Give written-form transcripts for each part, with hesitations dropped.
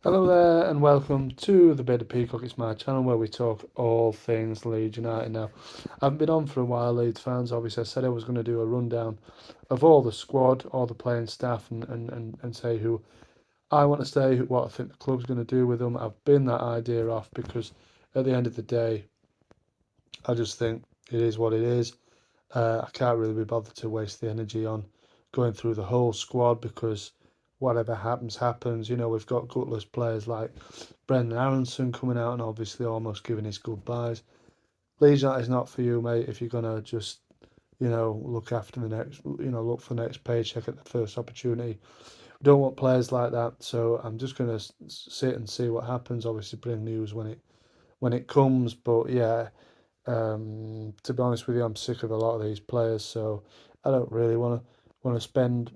Hello there, and welcome to the Bit of Peacock. It's my channel where we talk all things Leeds United. Now, I haven't been on for a while, Leeds fans. Obviously, I said I was going to do a rundown of all the squad, all the playing staff, and say who I want to stay, what I think the club's going to do with them. I've been that idea off because at the end of the day, I just think it is what it is. I can't really be bothered to waste the energy on going through the whole squad because whatever happens, happens. We've got gutless players like Brendan Aronson coming out and obviously almost giving his goodbyes. Leeds United is not for you, mate, if you're going to just, look after the next, look for the next paycheck at the first opportunity. We don't want players like that, so I'm just going to sit and see what happens. Obviously, bring news when it comes, but yeah, to be honest with you, I'm sick of a lot of these players, so I don't really want to spend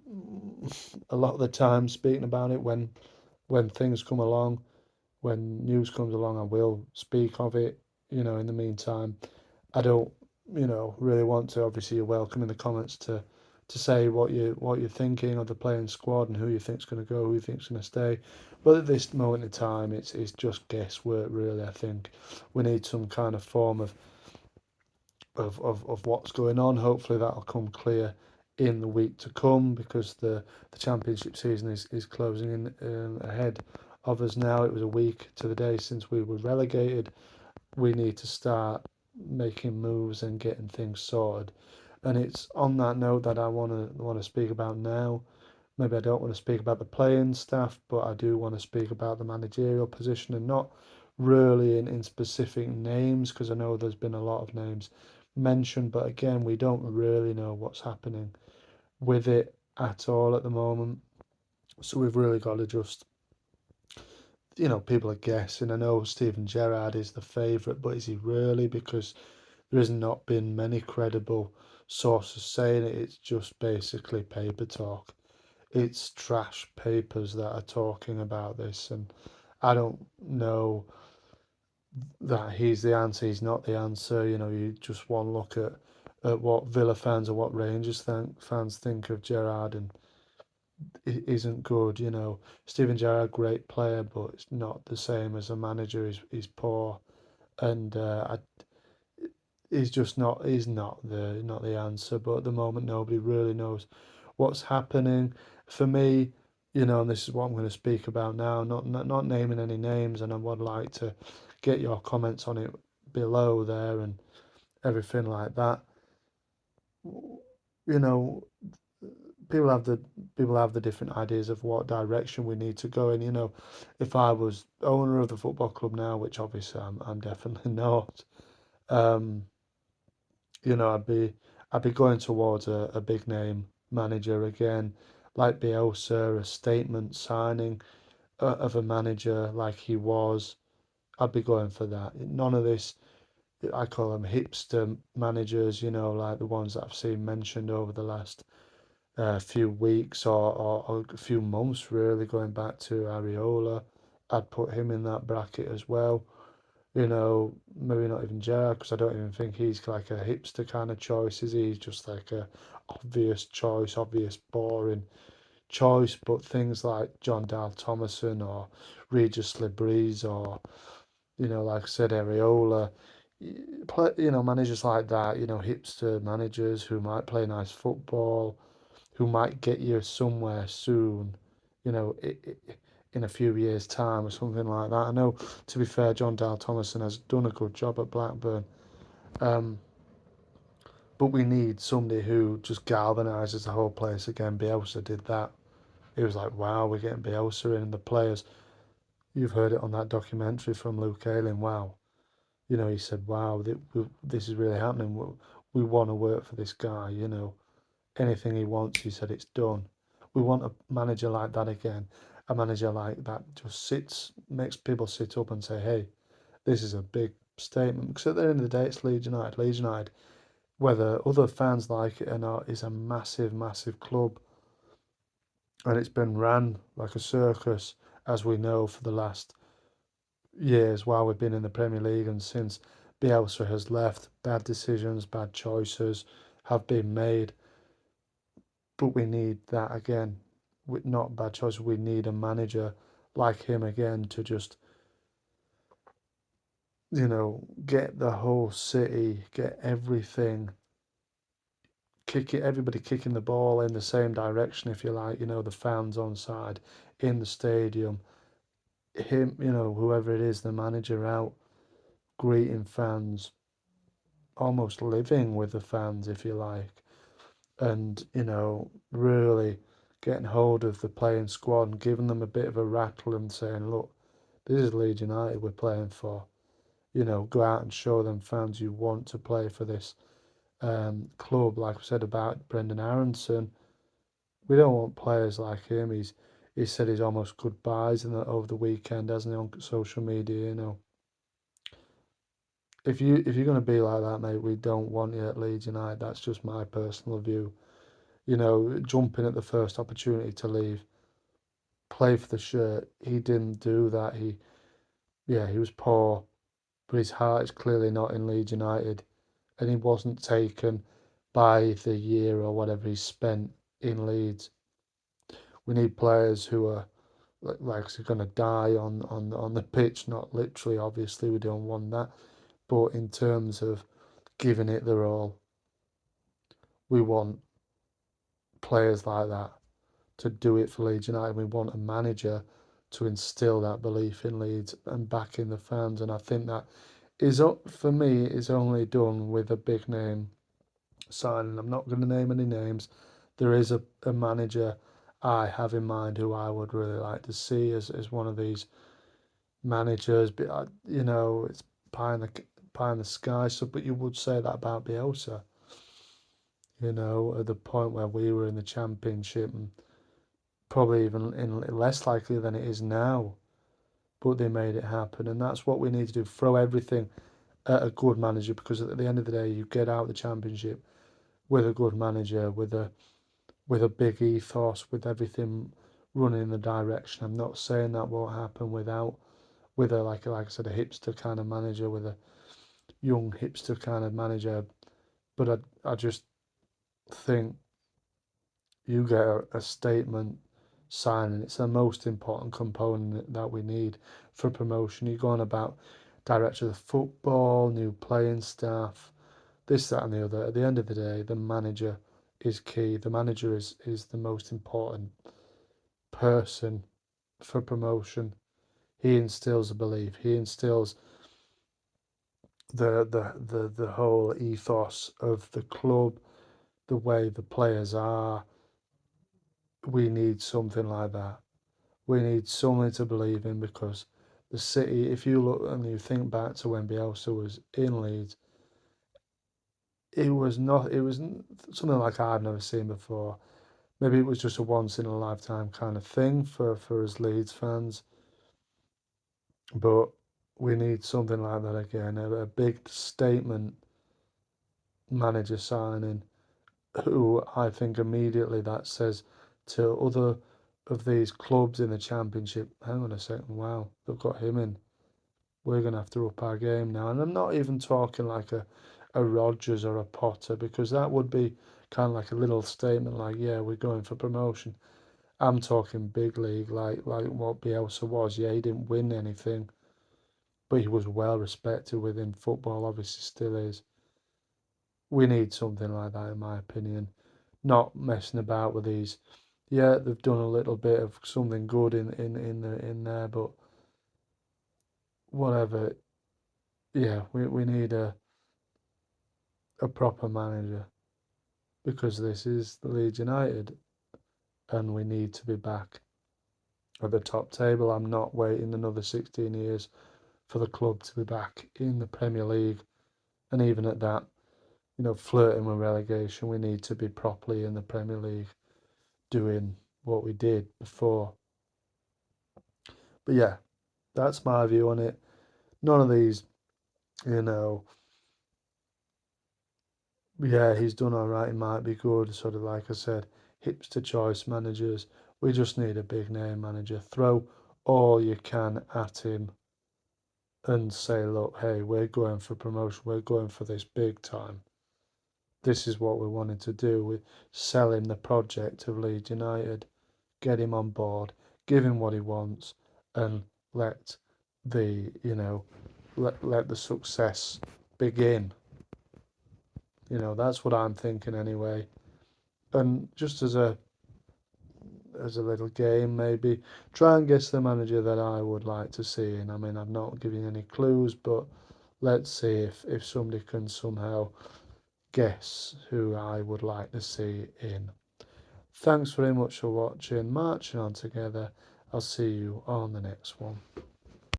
a lot of the time speaking about it. When things come along, when news comes along, I will speak of it. In the meantime, I don't, really want to. Obviously, you're welcome in the comments to say what you're thinking of the playing squad and who you think's going to go, who you think's going to stay. But at this moment in time, it's just guesswork, really. I think we need some kind of form of what's going on. Hopefully that'll come clear in the week to come because the championship season is closing in ahead of us now. It was a week to the day since we were relegated. We need to start making moves and getting things sorted. And it's on that note that I want to speak about now. Maybe I don't want to speak about the playing staff, but I do want to speak about the managerial position and not really in specific names because I know there's been a lot of names mentioned, but again, we don't really know what's happening with it at all at the moment. So we've really got to just, people are guessing. I know Steven Gerrard is the favourite, but is he really? Because there has not been many credible sources saying it. It's just basically paper talk. It's trash papers that are talking about this, and I don't know that he's the answer. He's not the answer. You just one look at what Villa fans or what Rangers fans think of Gerrard, and it isn't good. Steven Gerrard, great player, but it's not the same as a manager. He's poor, and he's just not. He's not the answer. But at the moment, nobody really knows what's happening. For me, and this is what I'm going to speak about now. Not naming any names, and I would like to get your comments on it below there and everything like that. You know, people have the people have the different ideas of what direction we need to go in. If I was owner of the football club now, which obviously I'm definitely not, um, I'd be going towards a big name manager again, like Bielsa, a statement signing of a manager like he was. I'd be going for that. None of this, I call them hipster managers, like the ones that I've seen mentioned over the last few weeks or a few months, really, going back to Areola. I'd put him in that bracket as well. Maybe not even Gerrard, because I don't even think he's like a hipster kind of choice, is he? He's just like a obvious choice, obvious boring choice. But things like John Dal Thomason or Regis Lebris or, like I said, Areola, managers like that, hipster managers who might play nice football, who might get you somewhere soon, you know, in a few years' time or something like that. I know, to be fair, John Dal Thomason has done a good job at Blackburn, um, but we need somebody who just galvanises the whole place again. Bielsa did that. It was like, wow, we're getting Bielsa in, and the players. You've heard it on that documentary from Luke Ayling. Wow, he said, wow, this is really happening. We want to work for this guy. Anything he wants, he said, it's done. We want a manager like that again. A manager like that just makes people sit up and say, hey, this is a big statement. Because at the end of the day, it's Leeds United. Leeds United, whether other fans like it or not, is a massive, massive club. And it's been ran like a circus, as we know, for the last years while we've been in the Premier League and since Bielsa has left. Bad decisions, bad choices have been made. But we need that again. With not bad choice. We need a manager like him again to just, get the whole city, get everything, kick it, everybody kicking the ball in the same direction, if you like, the fans on side in the stadium, him, whoever it is, the manager out greeting fans, almost living with the fans, if you like, and, really getting hold of the playing squad and giving them a bit of a rattle and saying, look, this is Leeds United we're playing for. Go out and show them fans you want to play for this club. Like I said about Brendan Aronson, we don't want players like him. He said he's almost goodbyes over the weekend, hasn't he, on social media? If you're going to be like that, mate, we don't want you at Leeds United. That's just my personal view. Jumping at the first opportunity to leave, play for the shirt. He didn't do that. Yeah, he was poor, but his heart is clearly not in Leeds United, and he wasn't taken by the year or whatever he spent in Leeds. We need players who are like going to die on the pitch, not literally. Obviously, we don't want that, but in terms of giving it their all, we want players like that to do it for Leeds United. We want a manager to instill that belief in Leeds and back in the fans. And I think that is for me is only done with a big name signing. I'm not going to name any names. There is a manager I have in mind who I would really like to see as one of these managers. But it's pie in the pie in the sky. So, but you would say that about Bielsa. At the point where we were in the championship and probably even less likely than it is now. But they made it happen, and that's what we need to do. Throw everything at a good manager, because at the end of the day, you get out of the championship with a good manager, with a big ethos, with everything running in the direction. I'm not saying that won't happen with a like I said, a hipster kind of manager, with a young hipster kind of manager. But I just think you get a statement signing. It's the most important component that we need for promotion. You're going about director of football, new playing staff, this, that, and the other. At the end of the day, the manager is key. The manager is the most important person for promotion. He instills a belief. He instills the whole ethos of the club, the way the players are. We need something like that. We need something to believe in, because the city, if you look and you think back to when Bielsa was in Leeds, it was something like I've never seen before. Maybe it was just a once in a lifetime kind of thing for us Leeds fans, but we need something like that again, a big statement manager signing, who I think immediately that says to other of these clubs in the championship, hang on a second, wow, they've got him in. We're going to have to up our game now. And I'm not even talking like a Rodgers or a Potter, because that would be kind of like a little statement like, yeah, we're going for promotion. I'm talking big league, like what Bielsa was. Yeah, he didn't win anything, but he was well respected within football, obviously still is. We need something like that, in my opinion. Not messing about with these. Yeah, they've done a little bit of something good in there, but whatever. Yeah, we need a proper manager, because this is the Leeds United and we need to be back at the top table. I'm not waiting another 16 years for the club to be back in the Premier League. And even at that, flirting with relegation, we need to be properly in the Premier League doing what we did before. But yeah, that's my view on it. None of these, you know, yeah, he's done all right. He might be good. Sort of like I said, hipster choice managers. We just need a big name manager. Throw all you can at him and say, look, hey, we're going for promotion. We're going for this big time. This is what we wanted to do. We sell him the project of Leeds United, get him on board, give him what he wants, and let let the success begin. That's what I'm thinking anyway. And just as a little game, maybe try and guess the manager that I would like to see. And I mean, I've not given any clues, but let's see if somebody can somehow guess who I would like to see in. Thanks very much for watching. Marching on together. I'll see you on the next one.